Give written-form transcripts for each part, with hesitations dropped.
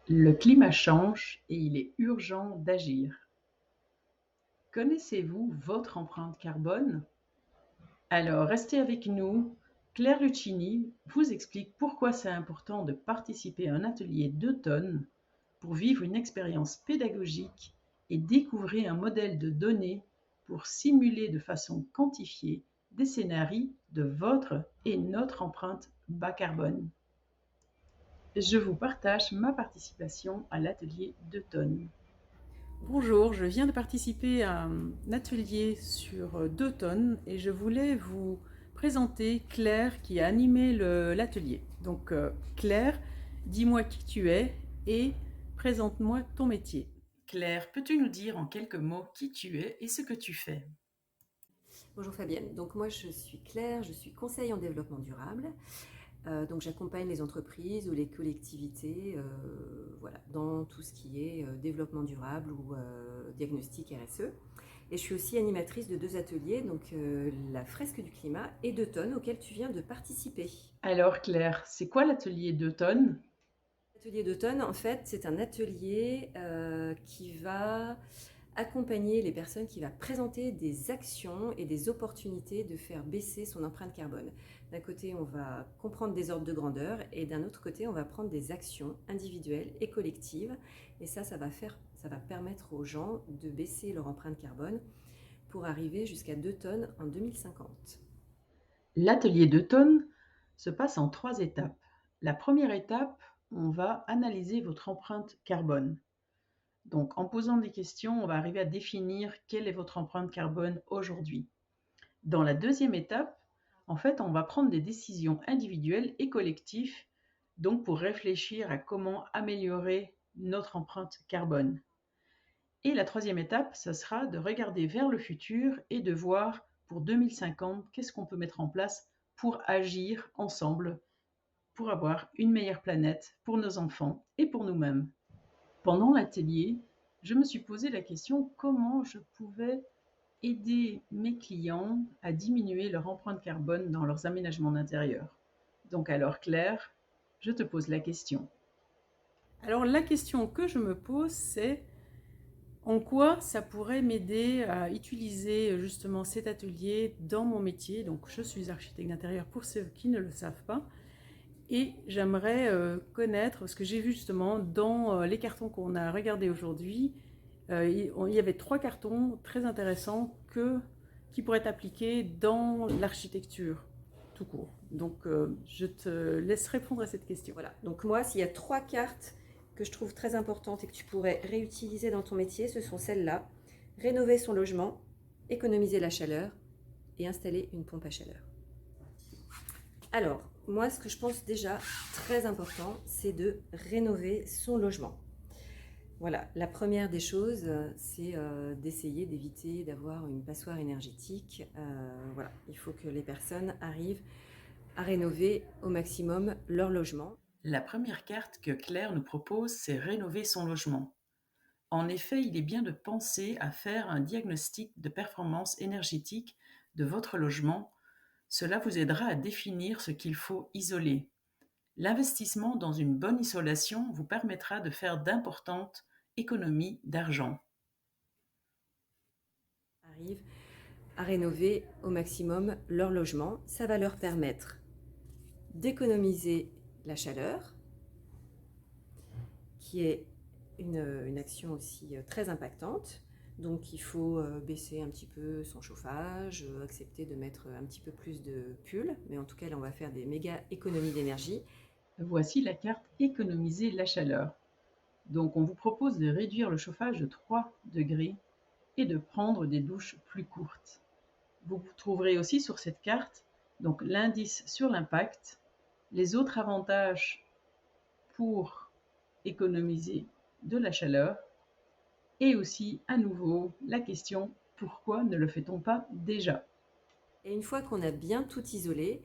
Le climat change et il est urgent d'agir. Connaissez-vous votre empreinte carbone? Alors restez avec nous. Claire Lucchini vous explique pourquoi c'est important de participer à un atelier d'automne pour vivre une expérience pédagogique et découvrir un modèle de données pour simuler de façon quantifiée des scénarios de votre et notre empreinte bas carbone. Je vous partage ma participation à l'atelier d'automne. Bonjour, je viens de participer à un atelier sur 2 tonnes et je voulais vous présenter Claire qui a animé l'atelier. Donc Claire, dis-moi qui tu es et présente-moi ton métier. Claire, peux-tu nous dire en quelques mots qui tu es et ce que tu fais? Bonjour Fabienne, donc moi je suis Claire, je suis conseiller en développement durable. Donc j'accompagne les entreprises ou les collectivités voilà, dans tout ce qui est développement durable ou diagnostic RSE. Et je suis aussi animatrice de 2 ateliers, donc la fresque du climat et 2 tonnes auxquels tu viens de participer. Alors Claire, c'est quoi l'atelier 2 tonnes? L'atelier 2 tonnes, en fait, c'est un atelier qui va accompagner les personnes, qui va présenter des actions et des opportunités de faire baisser son empreinte carbone. D'un côté, on va comprendre des ordres de grandeur et d'un autre côté, on va prendre des actions individuelles et collectives. Et ça va permettre aux gens de baisser leur empreinte carbone pour arriver jusqu'à 2 tonnes en 2050. L'atelier 2 tonnes se passe en 3 étapes. La première étape, on va analyser votre empreinte carbone. Donc, en posant des questions, on va arriver à définir quelle est votre empreinte carbone aujourd'hui. Dans la deuxième étape, en fait, on va prendre des décisions individuelles et collectives, donc pour réfléchir à comment améliorer notre empreinte carbone. Et la troisième étape, ce sera de regarder vers le futur et de voir pour 2050 qu'est-ce qu'on peut mettre en place pour agir ensemble, pour avoir une meilleure planète pour nos enfants et pour nous-mêmes. Pendant l'atelier, je me suis posé la question comment je pouvais aider mes clients à diminuer leur empreinte carbone dans leurs aménagements d'intérieur. Donc alors Claire, je te pose la question. Alors la question que je me pose, c'est en quoi ça pourrait m'aider à utiliser justement cet atelier dans mon métier. Donc je suis architecte d'intérieur pour ceux qui ne le savent pas. Et j'aimerais connaître, parce que j'ai vu justement dans les cartons qu'on a regardés aujourd'hui, il y avait 3 cartons très intéressants qui pourraient être appliqués dans l'architecture tout court. Donc je te laisse répondre à cette question. Voilà, donc moi, s'il y a 3 cartes que je trouve très importantes et que tu pourrais réutiliser dans ton métier, ce sont celles-là. Rénover son logement, économiser la chaleur et installer une pompe à chaleur. Alors, moi, ce que je pense déjà très important, c'est de rénover son logement. Voilà, la première des choses, c'est d'essayer d'éviter d'avoir une passoire énergétique. Voilà, il faut que les personnes arrivent à rénover au maximum leur logement. La première carte que Claire nous propose, c'est rénover son logement. En effet, il est bien de penser à faire un diagnostic de performance énergétique de votre logement. Cela vous aidera à définir ce qu'il faut isoler. L'investissement dans une bonne isolation vous permettra de faire d'importantes économies d'argent. Arrivent à rénover au maximum leur logement. Ça va leur permettre d'économiser la chaleur, qui est une action aussi très impactante. Donc il faut baisser un petit peu son chauffage, accepter de mettre un petit peu plus de pull, mais en tout cas là on va faire des méga économies d'énergie. Voici la carte économiser la chaleur. Donc on vous propose de réduire le chauffage de 3 degrés et de prendre des douches plus courtes. Vous trouverez aussi sur cette carte donc l'indice sur l'impact, les autres avantages pour économiser de la chaleur et aussi à nouveau la question pourquoi ne le fait-on pas déjà? Et une fois qu'on a bien tout isolé,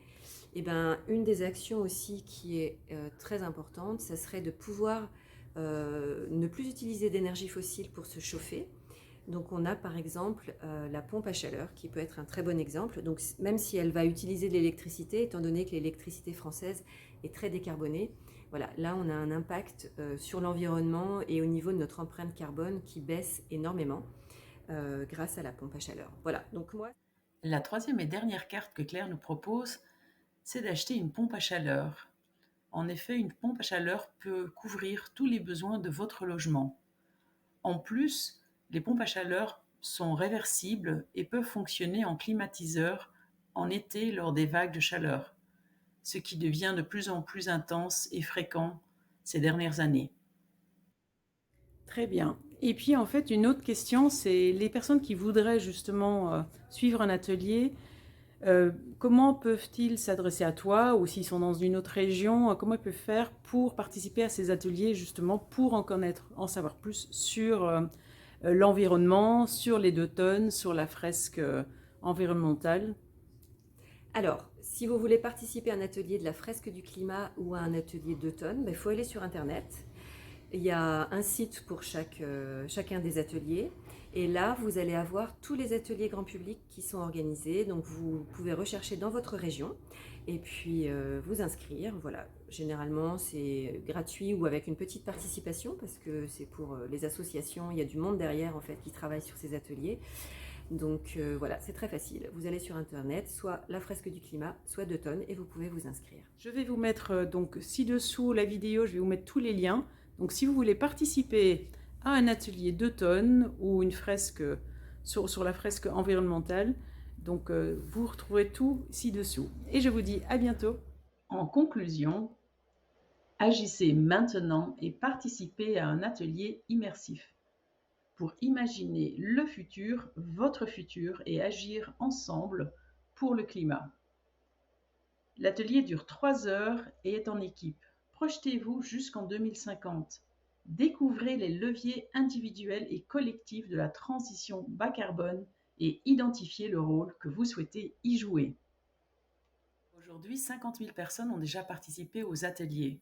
eh ben, une des actions aussi qui est très importante, ça serait de pouvoir ne plus utiliser d'énergie fossile pour se chauffer. Donc on a par exemple la pompe à chaleur qui peut être un très bon exemple. Donc même si elle va utiliser de l'électricité, étant donné que l'électricité française est très décarbonée, Voilà, là on a un impact sur l'environnement et au niveau de notre empreinte carbone qui baisse énormément grâce à la pompe à chaleur. Voilà, donc moi... La troisième et dernière carte que Claire nous propose, c'est d'acheter une pompe à chaleur. En effet, une pompe à chaleur peut couvrir tous les besoins de votre logement. En plus, les pompes à chaleur sont réversibles et peuvent fonctionner en climatiseur en été lors des vagues de chaleur, ce qui devient de plus en plus intense et fréquent ces dernières années. Très bien. Et puis en fait, une autre question, c'est les personnes qui voudraient justement suivre un atelier, comment peuvent-ils s'adresser à toi ou s'ils sont dans une autre région, comment ils peuvent faire pour participer à ces ateliers justement pour en savoir plus sur l'environnement, sur les 2 tonnes, sur la fresque environnementale? Alors, si vous voulez participer à un atelier de la fresque du climat ou à un atelier 2 tonnes, il faut aller sur Internet. Il y a un site pour chacun des ateliers. Et là, vous allez avoir tous les ateliers grand public qui sont organisés. Donc, vous pouvez rechercher dans votre région et puis vous inscrire. Voilà, généralement, c'est gratuit ou avec une petite participation parce que c'est pour les associations. Il y a du monde derrière, en fait, qui travaille sur ces ateliers. Donc voilà, c'est très facile. Vous allez sur Internet, soit la fresque du climat, soit 2 tonnes, et vous pouvez vous inscrire. Je vais vous mettre donc ci-dessous la vidéo, je vais vous mettre tous les liens. Donc si vous voulez participer à un atelier 2 tonnes ou une fresque sur la fresque environnementale, donc vous retrouverez tout ci-dessous. Et je vous dis à bientôt. En conclusion, agissez maintenant et participez à un atelier immersif pour imaginer le futur, votre futur, et agir ensemble pour le climat. L'atelier dure 3 heures et est en équipe. Projetez-vous jusqu'en 2050. Découvrez les leviers individuels et collectifs de la transition bas carbone et identifiez le rôle que vous souhaitez y jouer. Aujourd'hui, 50 000 personnes ont déjà participé aux ateliers.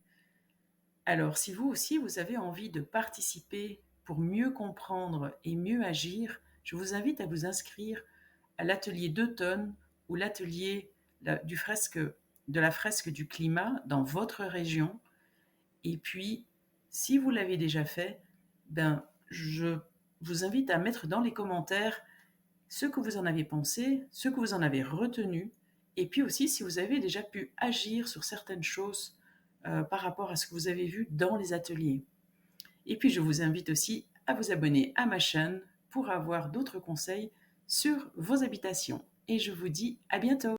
Alors, si vous aussi, vous avez envie de participer pour mieux comprendre et mieux agir, je vous invite à vous inscrire à l'atelier 2 tonnes ou l'atelier de la fresque du climat dans votre région. Et puis, si vous l'avez déjà fait, je vous invite à mettre dans les commentaires ce que vous en avez pensé, ce que vous en avez retenu, et puis aussi si vous avez déjà pu agir sur certaines choses par rapport à ce que vous avez vu dans les ateliers. Et puis je vous invite aussi à vous abonner à ma chaîne pour avoir d'autres conseils sur vos habitations. Et je vous dis à bientôt.